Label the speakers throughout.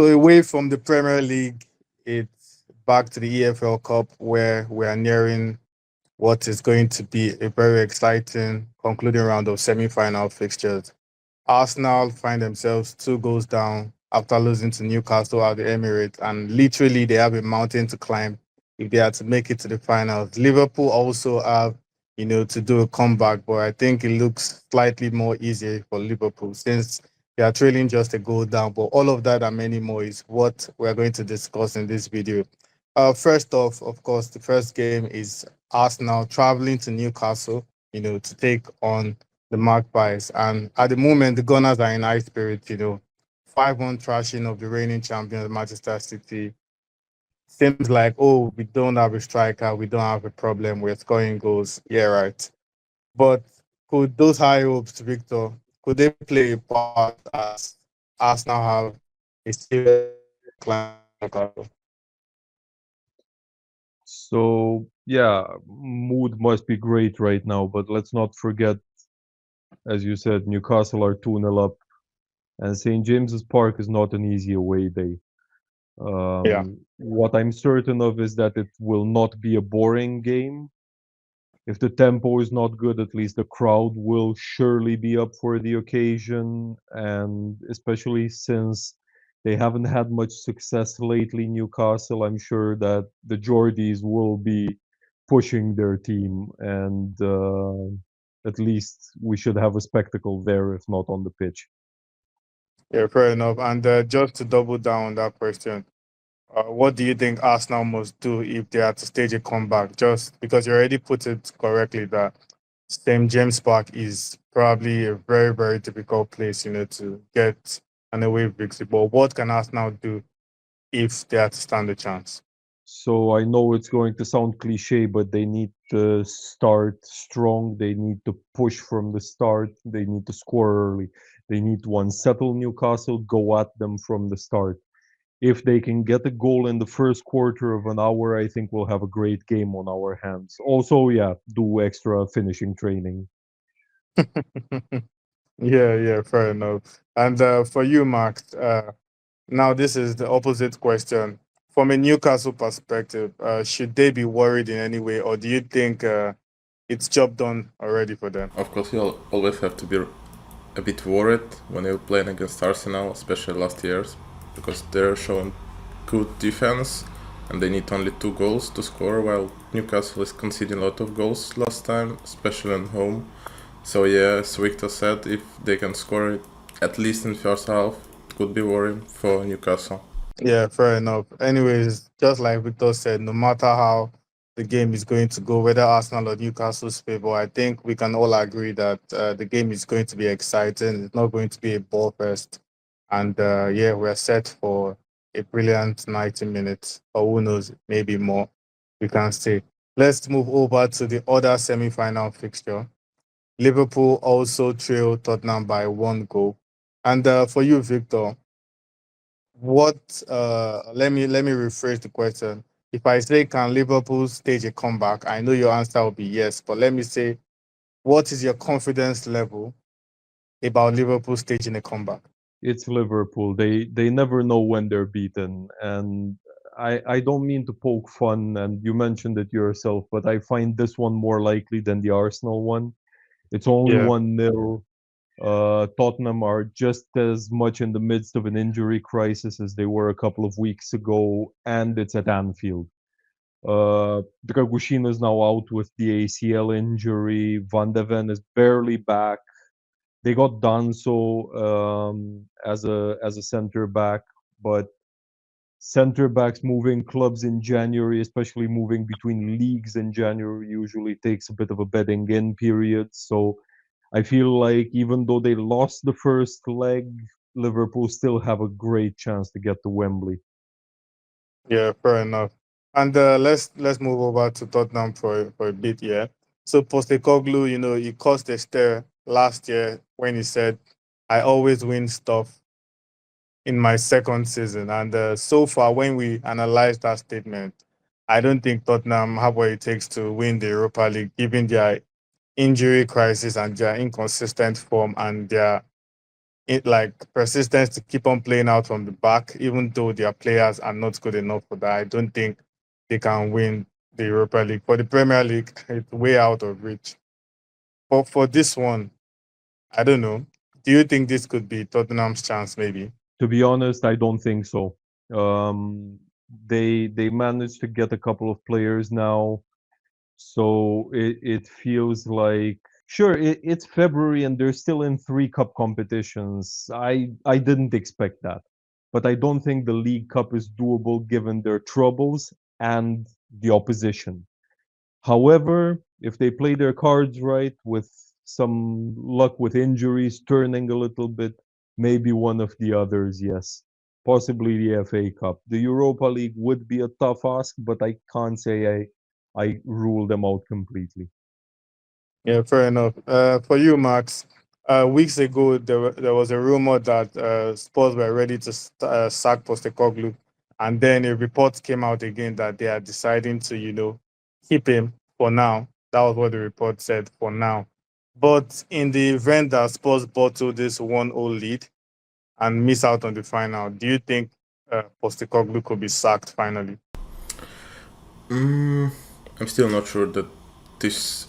Speaker 1: So away from the Premier League, it's back to the EFL Cup where we are nearing what is going to be a very exciting concluding round of semi-final fixtures. Arsenal find themselves 2 goals down after losing to Newcastle at the Emirates, and literally they have a mountain to climb if they are to make it to the finals. Liverpool also have, to do a comeback, but I think it looks slightly more easier for Liverpool since they are trailing just a goal down. But all of that and many more is what we're going to discuss in this video. First off, of course, the first game is Arsenal traveling to Newcastle, to take on the Magpies. And at the moment, the Gunners are in high spirits, 5-1 thrashing of the reigning champions, Manchester City. Seems like, oh, we don't have a striker, we don't have a problem, we're scoring goals. Yeah, right. But could those high hopes, Victor, could they play a part as Arsenal have a serious climb?
Speaker 2: So, yeah, mood must be great right now, but let's not forget, as you said, Newcastle are 2-0 up, and St. James's Park is not an easy away day.
Speaker 1: Yeah.
Speaker 2: What I'm certain of is that it will not be a boring game. If the tempo is not good, at least the crowd will surely be up for the occasion, and especially since they haven't had much success lately, Newcastle, I'm sure that the Geordies will be pushing their team, and at least we should have a spectacle there, if not on the pitch.
Speaker 1: Yeah, fair enough. And just to double down on that question, what do you think Arsenal must do if they are to stage a comeback? Just because you already put it correctly that St. James Park is probably a very, very difficult place, to get an away victory. But what can Arsenal do if they are to stand a chance?
Speaker 2: So I know it's going to sound cliche, but they need to start strong. They need to push from the start. They need to score early. They need to unsettle Newcastle, go at them from the start. If they can get a goal in the first quarter of an hour, I think we'll have a great game on our hands. Also, yeah, do extra finishing training.
Speaker 1: Yeah, yeah, fair enough. And for you, Max, now this is the opposite question. From a Newcastle perspective, should they be worried in any way, or do you think it's job done already for them?
Speaker 3: Of course, you'll always have to be a bit worried when you're playing against Arsenal, especially last years, because they're showing good defense and they need only 2 goals to score, while Newcastle is conceding a lot of goals last time, especially at home. So yeah, as Victor said, if they can score it at least in first half, it could be worrying for Newcastle.
Speaker 1: Yeah, fair enough. Anyways, just like Victor said, no matter how the game is going to go, whether Arsenal or Newcastle's favor, I think we can all agree that the game is going to be exciting. It's not going to be a ball fest. And yeah, we're set for a brilliant 90 minutes, or who knows, maybe more, we can say. Let's move over to the other semi-final fixture. Liverpool also trailed Tottenham by 1 goal. And for you, Victor, what let me rephrase the question. If I say can Liverpool stage a comeback, I know your answer will be yes, but let me say, what is your confidence level about Liverpool staging a comeback?
Speaker 2: It's Liverpool. They never know when they're beaten, and I don't mean to poke fun, and you mentioned it yourself, but I find this one more likely than the Arsenal one. It's only
Speaker 1: Yeah.
Speaker 2: 1-0. Tottenham are just as much in the midst of an injury crisis as they were a couple of weeks ago, and it's at Anfield. Dragusin is now out with the ACL injury. Van de Ven is barely back. They got Danso as a center back, but center backs moving clubs in January, especially moving between leagues in January, usually takes a bit of a bedding in period. So I feel like even though they lost the first leg, Liverpool still have a great chance to get to Wembley.
Speaker 1: Yeah, fair enough. And let's move over to Tottenham for a bit, yeah. So Postecoglou, he caused a stir last year when he said, "I always win stuff in my second season." And so far, when we analyze that statement, I don't think Tottenham have what it takes to win the Europa League, given their injury crisis and their inconsistent form and their it like persistence to keep on playing out from the back, even though their players are not good enough for that. I don't think they can win the Europa League. For the Premier League, it's way out of reach. But for this one, I don't know. Do you think this could be Tottenham's chance? Maybe.
Speaker 2: To be honest, I don't think so. They managed to get a couple of players now, so it feels like sure it's February and they're still in three cup competitions. I didn't expect that, but I don't think the League Cup is doable given their troubles and the opposition. However, if they play their cards right with some luck with injuries turning a little bit, maybe one of the others, yes. Possibly the FA Cup. The Europa League would be a tough ask, but I can't say I rule them out completely.
Speaker 1: Yeah, fair enough. For you, Max, weeks ago there was a rumor that Spurs were ready to sack Postecoglou, and then a report came out again that they are deciding to, keep him for now. That was what the report said for now. But in the event that Spurs bottle this 1-0 lead and miss out on the final, do you think Postecoglou could be sacked finally?
Speaker 3: Mm, I'm still not sure that this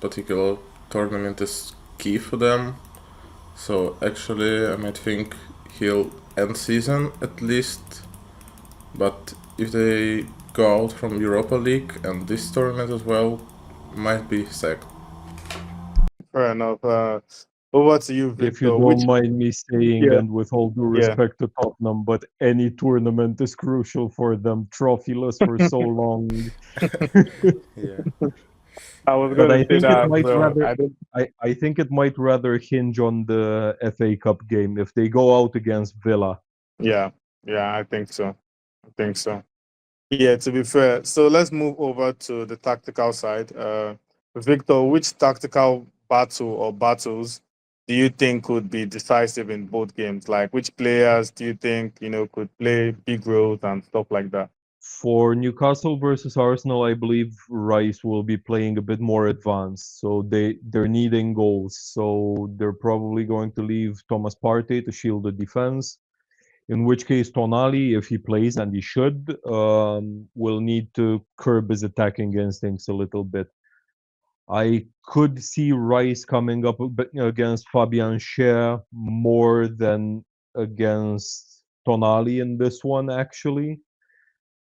Speaker 3: particular tournament is key for them. So actually, I might think he'll end season at least. But if they go out from Europa League and this tournament as well, might be sacked.
Speaker 1: Fair enough. Over to you,
Speaker 2: If you
Speaker 1: Victor.
Speaker 2: don't mind me saying,
Speaker 1: Yeah,
Speaker 2: and with all due
Speaker 1: yeah.
Speaker 2: respect to Tottenham, but any tournament is crucial for them. Trophyless for so long.
Speaker 3: Yeah.
Speaker 1: I was
Speaker 2: But
Speaker 1: going to
Speaker 2: I
Speaker 1: say
Speaker 2: think it
Speaker 1: that as
Speaker 2: might
Speaker 1: well.
Speaker 2: rather
Speaker 1: I don't.
Speaker 2: I think it might rather hinge on the FA Cup game if they go out against Villa.
Speaker 1: Yeah, yeah, I think so. I think so. Yeah, to be fair. So let's move over to the tactical side. Victor, which tactical battle or battles do you think could be decisive in both games? Like, which players do you think could play big roles and stuff like that?
Speaker 2: For Newcastle versus Arsenal, I believe Rice will be playing a bit more advanced, so they're needing goals. So they're probably going to leave Thomas Partey to shield the defense. In which case, Tonali, if he plays, and he should, will need to curb his attacking instincts a little bit. I could see Rice coming up against Fabian Schär more than against Tonali in this one, actually.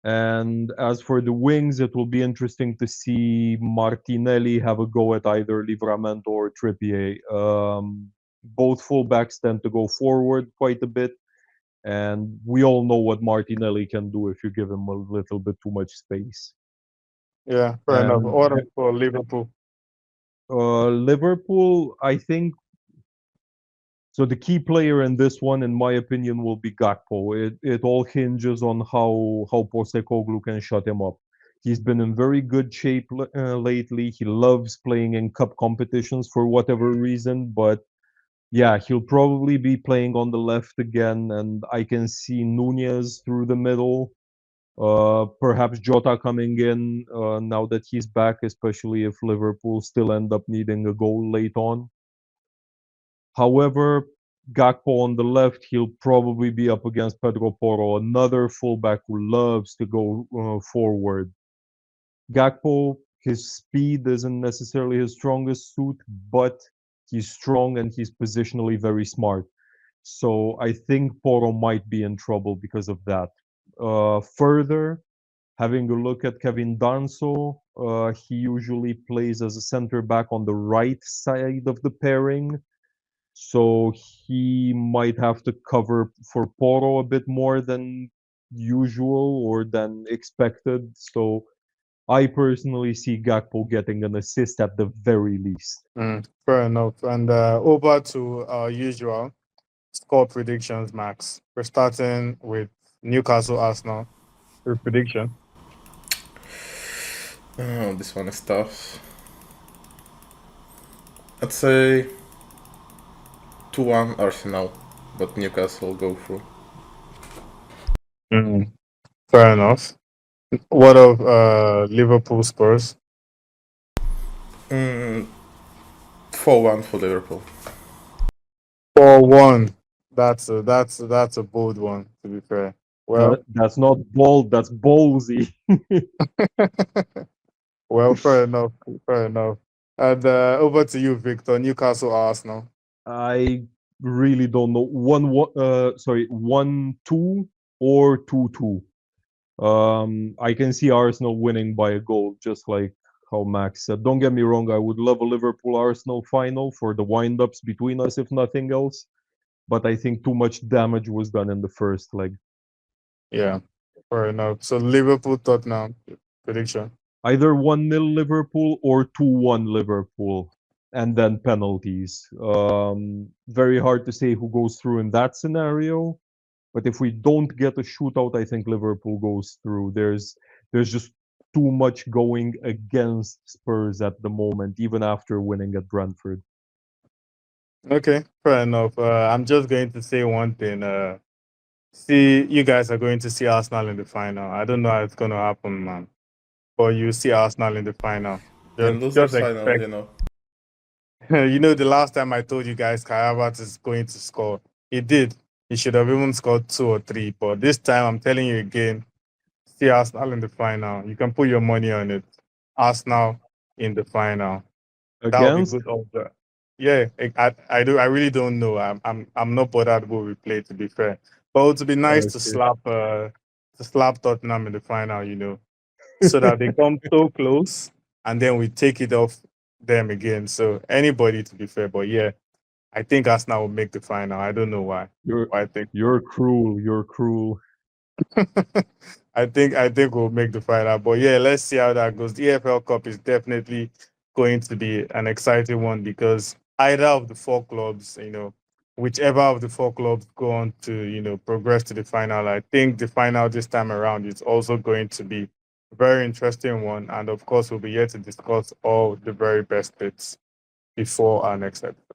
Speaker 2: And as for the wings, it will be interesting to see Martinelli have a go at either Livramento or Trippier. Both fullbacks tend to go forward quite a bit, and we all know what Martinelli can do if you give him a little bit too much space.
Speaker 1: Yeah, fair enough.
Speaker 2: And
Speaker 1: Order for Liverpool.
Speaker 2: Liverpool, I think. So the key player in this one, in my opinion, will be Gakpo. It all hinges on how Postecoglou can shut him up. He's been in very good shape lately. He loves playing in cup competitions for whatever reason, but yeah, he'll probably be playing on the left again, and I can see Nunez through the middle. Perhaps Jota coming in now that he's back, especially if Liverpool still end up needing a goal late on. However, Gakpo on the left, he'll probably be up against Pedro Porro, another fullback who loves to go forward. Gakpo, his speed isn't necessarily his strongest suit, but he's strong and he's positionally very smart. So I think Porro might be in trouble because of that. Further, having a look at Kevin Danso, he usually plays as a center back on the right side of the pairing. So he might have to cover for Porro a bit more than usual or than expected. So I personally see Gakpo getting an assist at the very least.
Speaker 1: Fair enough. And over to our usual score predictions, Max. We're starting with Newcastle Arsenal. Your prediction.
Speaker 3: Oh, this one is tough. I'd say 2-1 Arsenal, but Newcastle go through.
Speaker 1: Fair enough. What of Liverpool Spurs?
Speaker 3: 4-1 for Liverpool.
Speaker 1: 4-1. That's a bold one, to be fair. Well,
Speaker 2: That's not bold, that's ballsy.
Speaker 1: well, fair enough. Fair enough. And over to you, Victor. Newcastle, Arsenal.
Speaker 2: I really don't know. 1-2 or 2-2. I can see Arsenal winning by a goal, just like how Max said. Don't get me wrong, I would love a Liverpool Arsenal final for the wind ups between us, if nothing else. But I think too much damage was done in the first leg.
Speaker 1: Yeah, fair enough. So Liverpool, Tottenham prediction.
Speaker 2: Either 1-0 Liverpool or 2-1 Liverpool, and then penalties. Very hard to say who goes through in that scenario. But if we don't get a shootout, I think Liverpool goes through. There's just too much going against Spurs at the moment, even after winning at Brentford.
Speaker 1: Okay, fair enough. I'm just going to say one thing. See, you guys are going to see Arsenal in the final. I don't know how it's going to happen, man. But you see Arsenal in the final.
Speaker 3: In
Speaker 1: Just
Speaker 3: losers final,
Speaker 1: expect. You know, the last time I told you guys Kai Havertz is going to score, he did. He should have even scored 2 or 3. But this time, I'm telling you again, see Arsenal in the final. You can put your money on it. Arsenal in the final. That would be
Speaker 2: Against?
Speaker 1: good. Also. Yeah, I do. I really don't know. I'm not bothered who we play. To be fair, but it would be nice
Speaker 2: Okay.
Speaker 1: to slap Tottenham in the final. You know, so that they come so close, and then we take it off them again. So anybody, to be fair, but yeah, I think Arsenal will make the final. I don't know why.
Speaker 2: You're
Speaker 1: But I think
Speaker 2: you're cruel. You're cruel.
Speaker 1: I think we'll make the final. But yeah, let's see how that goes. The EFL Cup is definitely going to be an exciting one because either of the four clubs, whichever of the four clubs go on to, progress to the final, I think the final this time around is also going to be a very interesting one. And of course, we'll be here to discuss all the very best bits before our next episode.